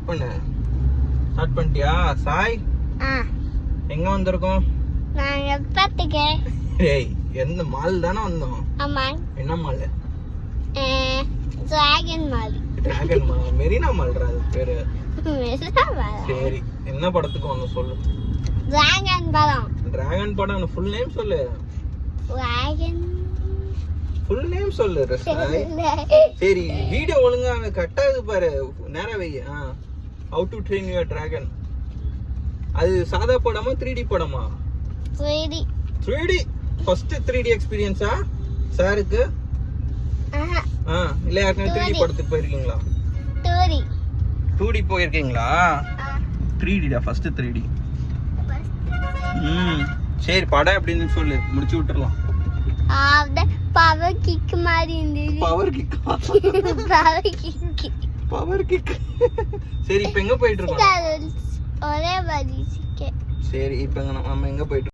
பண்ணு. ஸ்டார்ட் பண்ணிட்டியா சாய்? எங்க வந்திருக்கோம்? நான் பாத்துக்கே. ஏய், எந்த மால் தானே வந்தோம்? ஆமா. என்ன mall? Dragon Mall. Dragon Mall, Marina மால்ரா அது பேரு. Marina mall. சரி, என்ன படத்துக்கு வந்தோம் சொல்லு? டிராகன் படம். டிராகன் படம் ஃபுல் நேம் சொல்லு. டிராகன் ஃபுல் நேம் சொல்லு சாய். சரி, வீடியோ ஒழுங்கா கட் ஆகுது பாரு, நேரா வை. How to train your dragon. அது சாதா படமா 3D படமா? 3D. 3D ஃபர்ஸ்ட் 3D எக்ஸ்பீரியன்ஸா சாருக்கு? இல்ல யாருக்கும் 3D படத்துக்கு போயிருக்கீங்களா? 2D போயிருக்கீங்களா? 3D டா, ஃபர்ஸ்ட் 3D. சரி, படம் எப்படின்னு சொல்லு, முடிச்சு விட்டுறலாம். பவர் கிக் மாதிரி இருந்துச்சு. Power kick. Power kick. சரி, இப்போ எங்க போயிட்டு இருக்கோம்? ஒரே மாதிரி. சரி, இப்போ நம்ம எங்க போயிட்டு